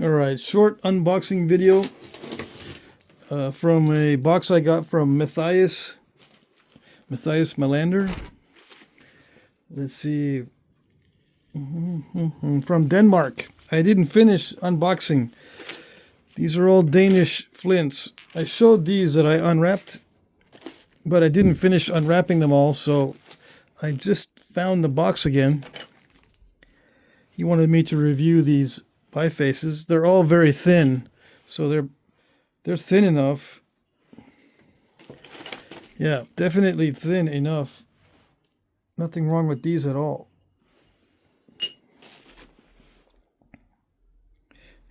Alright, short unboxing video from a box I got from Mathias Malander. Let's see. From Denmark. I didn't finish unboxing. These are all Danish Flints. I showed these that I unwrapped, but I didn't finish unwrapping them all, so I just found the box again. He wanted me to review these bifaces. They're all very thin, so they're thin enough. Yeah, definitely thin enough. Nothing wrong with these at all.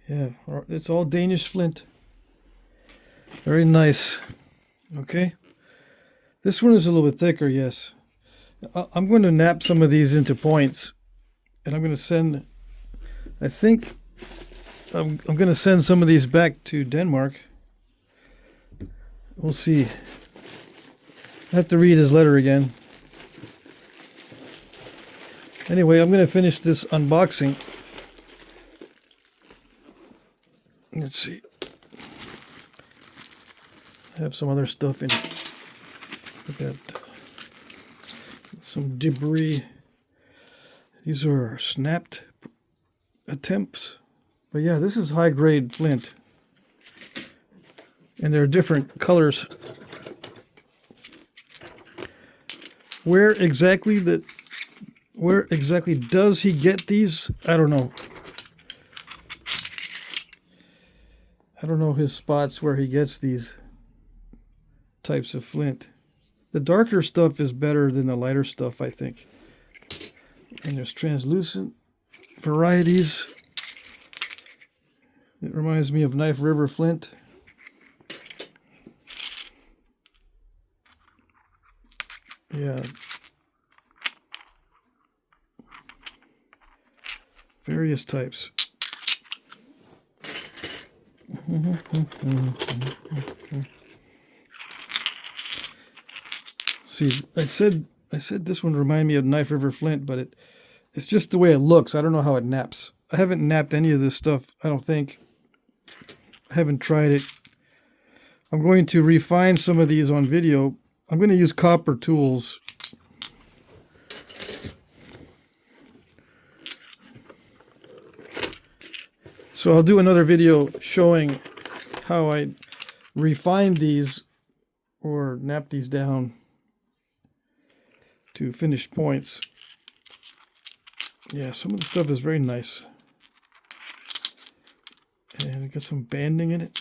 Yeah, it's all Danish Flint. Very nice. Okay. This one is a little bit thicker, yes. I'm going to knap some of these into points. And I'm going to send, I think, I'm going to send some of these back to Denmark. We'll see. I have to read his letter again. Anyway, I'm going to finish this unboxing. Let's see. I have some other stuff in it. Look at some debris. These are snapped attempts. But yeah, this is high grade flint. And there are different colors. Where exactly does he get these? I don't know. I don't know his spots where he gets these types of flint. The darker stuff is better than the lighter stuff, I think. And there's translucent varieties. It reminds me of Knife River Flint. Yeah. Various types. See, I said this one reminded me of Knife River Flint, but it's just the way it looks. I don't know how it naps. I haven't napped any of this stuff, I don't think. I haven't tried it. I'm going to refine some of these on video. I'm going to use copper tools. So I'll do another video showing how I refine these or nap these down to finished points. Yeah, some of the stuff is very nice. And it got some banding in it.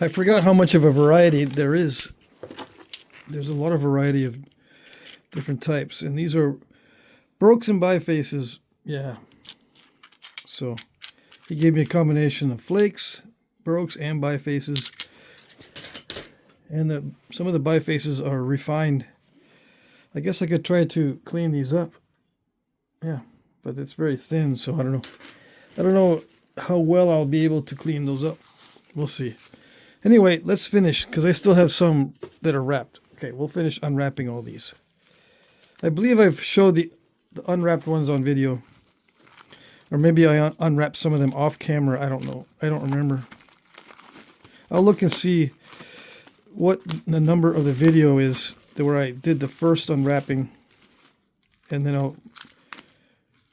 I forgot how much of a variety there is. There's a lot of variety of different types. And these are brokes and bifaces. Yeah. So he gave me a combination of flakes, brokes, and bifaces. And some of the bifaces are refined. I guess I could try to clean these up. Yeah, but it's very thin, so I don't know. I don't know how well I'll be able to clean those up. We'll see. Anyway, let's finish, because I still have some that are wrapped. Okay, we'll finish unwrapping all these. I believe I've showed the unwrapped ones on video. Or maybe I unwrapped some of them off camera. I don't know. I don't remember. I'll look and see what the number of the video is where I did the first unwrapping. And then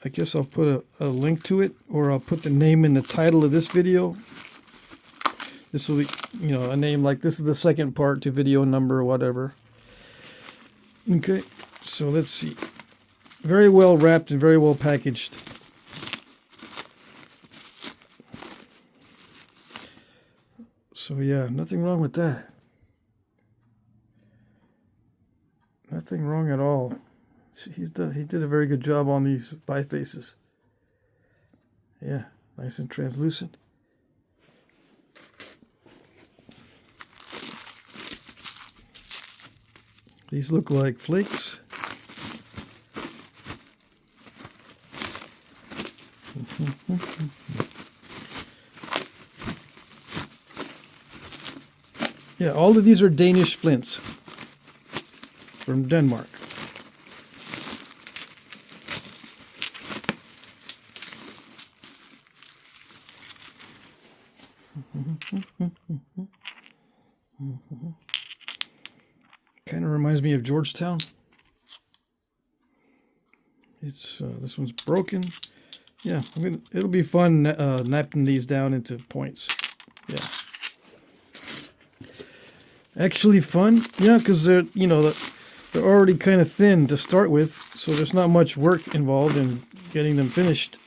I guess I'll put a link to it, or I'll put the name in the title of this video. This will be, a name like this is the second part to video number or whatever. Okay, so let's see. Very well wrapped and very well packaged. So yeah, nothing wrong with that. Nothing wrong at all. He did a very good job on these bifaces. Yeah, nice and translucent. These look like flakes. Yeah, all of these are Danish flints from Denmark. Kind of reminds me of Georgetown. It's this one's broken. Yeah, it'll be fun napping these down into points. Yeah. Actually fun, yeah, because they're they're already kind of thin to start with, so there's not much work involved in getting them finished.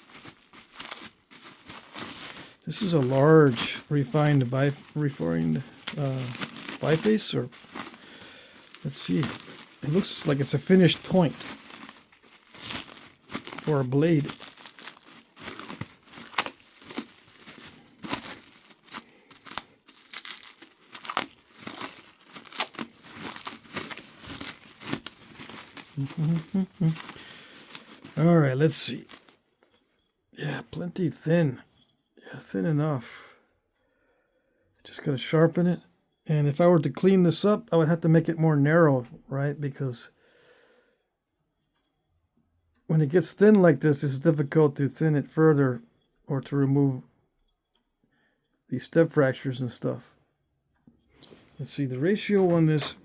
This is a large refined biface, or let's see, it looks like it's a finished point for a blade. All right, let's see. Yeah, plenty thin. Yeah, thin enough. Just gotta sharpen it. And if I were to clean this up, I would have to make it more narrow, right? Because when it gets thin like this, it's difficult to thin it further or to remove these step fractures and stuff. Let's see, the ratio on this,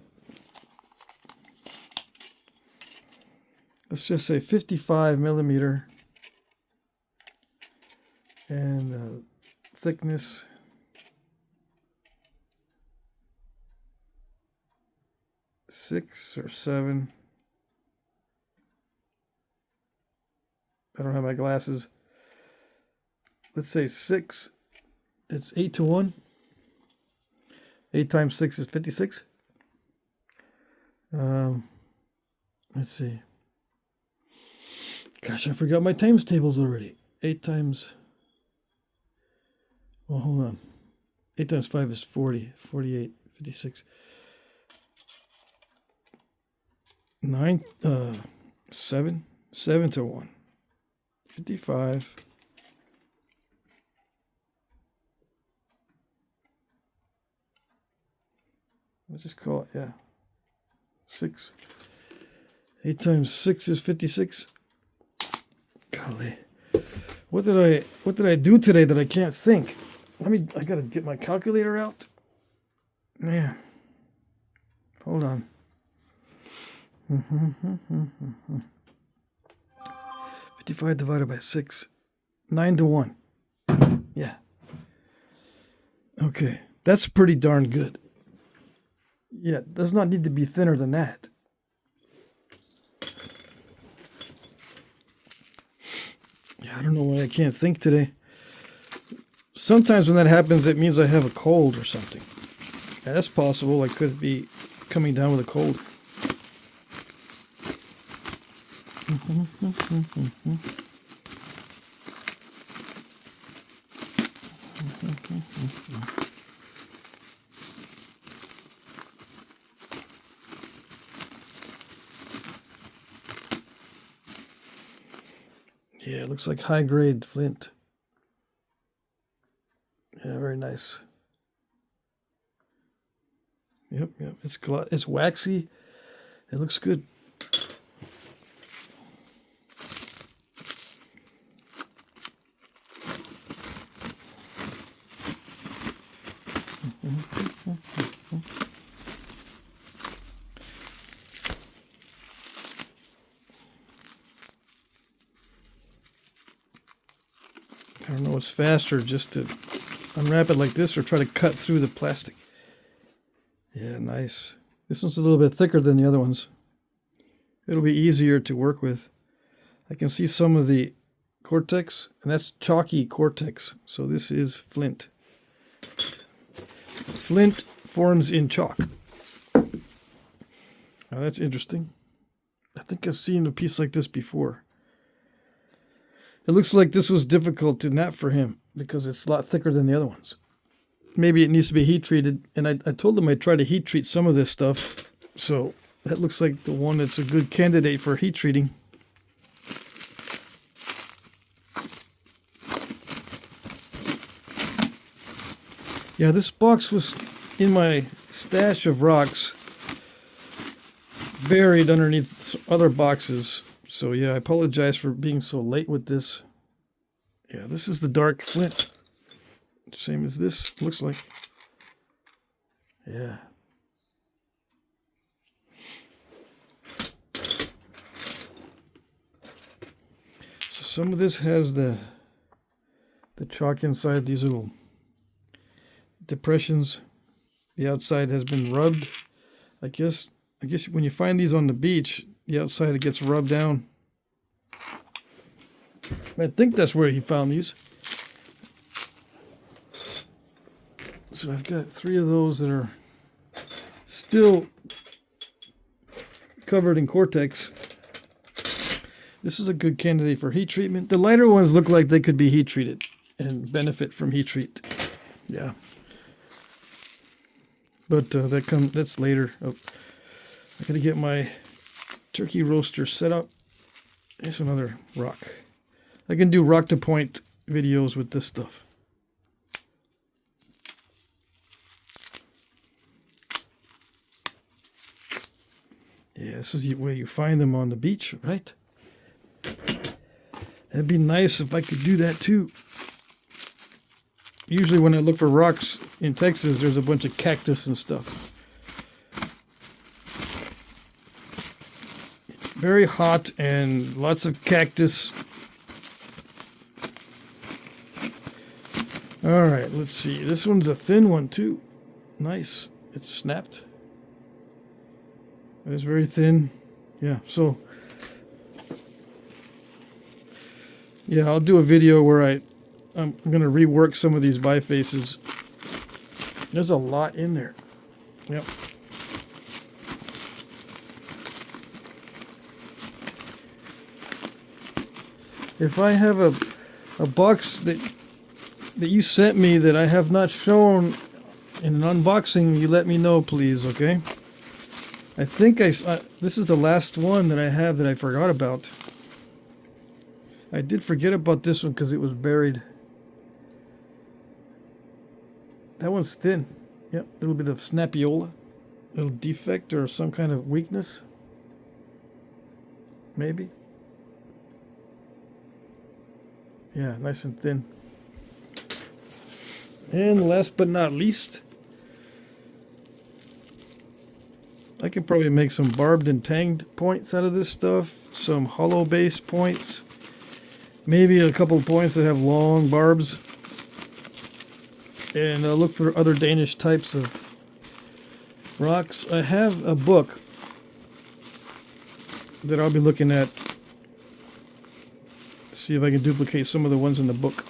let's just say 55 millimeter, and thickness 6 or 7. I don't have my glasses. Let's say 6. It's 8 to 1. 8 times 6 is 56. Let's see. Gosh, I forgot my times tables already. 8 times... Well, hold on. 8 times 5 is 40. 48. 56. 9... 7. 7 to 1. 55. Let's just call it, yeah. 6. 8 times 6 is 56. Golly. What did I do today that I can't think? I gotta get my calculator out. Man. Hold on. 55 divided by 6. 9 to 1. Yeah. Okay. That's pretty darn good. Yeah, it does not need to be thinner than that. Yeah, I don't know why I can't think today. Sometimes when that happens, it means I have a cold or something. Yeah, that's possible. I could be coming down with a cold. Yeah, it looks like high-grade flint. Yeah, very nice. Yep. It's waxy. It looks good. I don't know what's faster, just to unwrap it like this or try to cut through the plastic. Yeah, nice. This one's a little bit thicker than the other ones. It'll be easier to work with. I can see some of the cortex, and that's chalky cortex. So this is flint. Flint forms in chalk. Now that's interesting. I think I've seen a piece like this before. It looks like this was difficult to nap for him because it's a lot thicker than the other ones. Maybe it needs to be heat treated, and I told him I'd try to heat treat some of this stuff. So that looks like the one that's a good candidate for heat treating. Yeah, this box was in my stash of rocks, buried underneath other boxes. So yeah, I apologize for being so late with this. Yeah, this is the dark flint. Same as this, looks like. Yeah. So some of this has the chalk inside, these little depressions. The outside has been rubbed. I guess when you find these on the beach, the outside it gets rubbed down. I think that's where he found these. So I've got 3 of those that are still covered in cortex. This is a good candidate for heat treatment. The lighter ones look like they could be heat treated and benefit from heat treat. Yeah. But that's later. Oh, I gotta get my turkey roaster set up. There's another rock. I can do rock to point videos with this stuff. Yeah, this is where you find them on the beach, right? It'd be nice if I could do that too. Usually when I look for rocks in Texas, there's a bunch of cactus and stuff. Very hot and lots of cactus. All right, let's see. This one's a thin one too. Nice. It's snapped. It's very thin. Yeah, so yeah, I'll do a video where I'm going to rework some of these bifaces. There's a lot in there. Yep. If I have a box that you sent me that I have not shown in an unboxing, you let me know, please, okay? I think this is the last one that I have that I forgot about. I did forget about this one because it was buried. That one's thin. Yep, a little bit of snapiola. A little defect or some kind of weakness. Maybe. Yeah, nice and thin. And last but not least, I can probably make some barbed and tanged points out of this stuff. Some hollow base points. Maybe a couple of points that have long barbs. And look for other Danish types of rocks. I have a book that I'll be looking at. See if I can duplicate some of the ones in the book.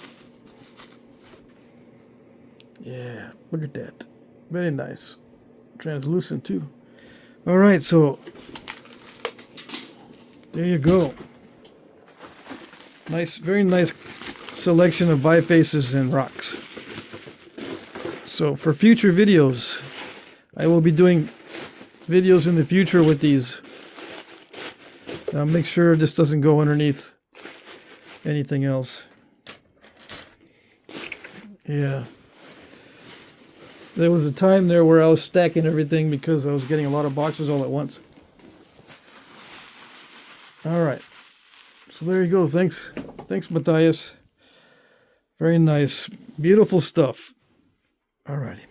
Yeah, look at that. Very nice. Translucent too. All right, so there you go. Nice, very nice selection of bifaces and rocks. So for future videos, I will be doing videos in the future with these. I'll make sure this doesn't go underneath anything else. Yeah. There was a time there where I was stacking everything because I was getting a lot of boxes all at once. All right. So there you go. Thanks. Thanks, Mathias. Very nice. Beautiful stuff. All righty.